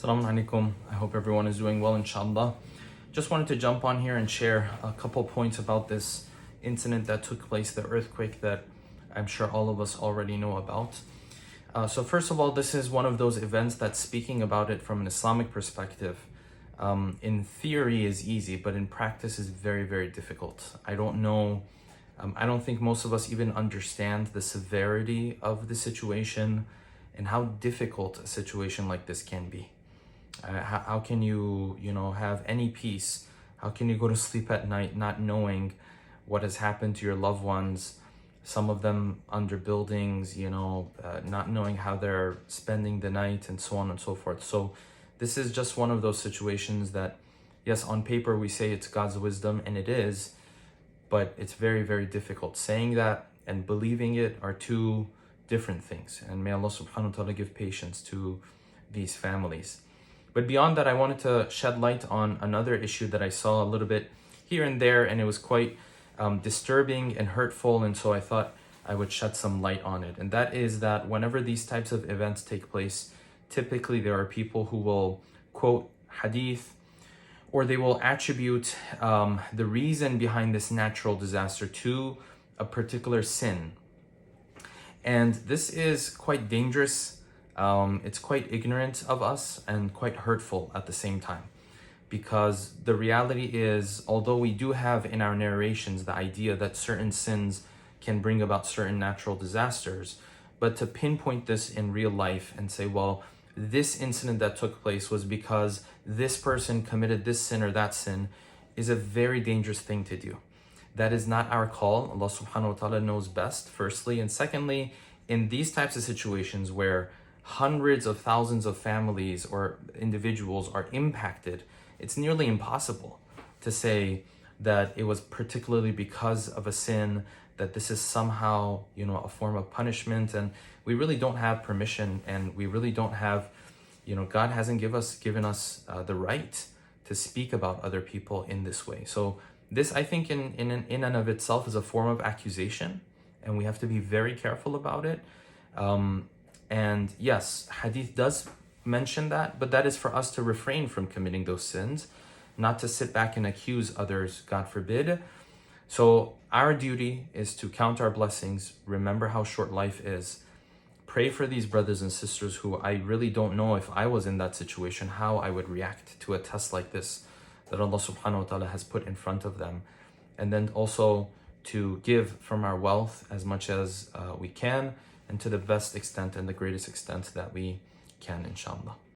Assalamu alaikum. I hope everyone is doing well, inshallah. Just wanted to jump on here and share a couple points about this incident that took place, the earthquake that I'm sure all of us already know about. So first of all, this is one of those events that speaking about it from an Islamic perspective, in theory is easy, but in practice is very, very difficult. I don't know, I don't think most of us even understand the severity of the situation and how difficult a situation like this can be. How can you have any peace? How can you go to sleep at night not knowing what has happened to your loved ones? Some of them under buildings, not knowing how they're spending the night and so on and so forth. So this is just one of those situations that, yes, on paper we say it's God's wisdom, and it is, but it's very, very difficult. Saying that and believing it are two different things. And may Allah subhanahu wa ta'ala give patience to these families. But beyond that, I wanted to shed light on another issue that I saw a little bit here and there, and it was quite disturbing and hurtful, and so I thought I would shed some light on it. And that is that whenever these types of events take place, typically there are people who will quote hadith, or they will attribute the reason behind this natural disaster to a particular sin. And this is quite dangerous. It's quite ignorant of us and quite hurtful at the same time, because the reality is, although we do have in our narrations the idea that certain sins can bring about certain natural disasters, but to pinpoint this in real life and say, well, this incident that took place was because this person committed this sin or that sin, is a very dangerous thing to do. That is not our call. Allah subhanahu wa ta'ala knows best, firstly. And secondly, in these types of situations where hundreds of thousands of families or individuals are impacted, it's nearly impossible to say that it was particularly because of a sin, that this is somehow, a form of punishment. And we really don't have permission, and we really don't have, God hasn't given us the right to speak about other people in this way. So this, I think, in and of itself is a form of accusation, and we have to be very careful about it. And yes, hadith does mention that, but that is for us to refrain from committing those sins, not to sit back and accuse others, God forbid. So our duty is to count our blessings, remember how short life is, pray for these brothers and sisters who I really don't know, if I was in that situation, how I would react to a test like this that Allah subhanahu wa ta'ala has put in front of them. And then also to give from our wealth as much as we can, and to the best extent and the greatest extent that we can, inshallah.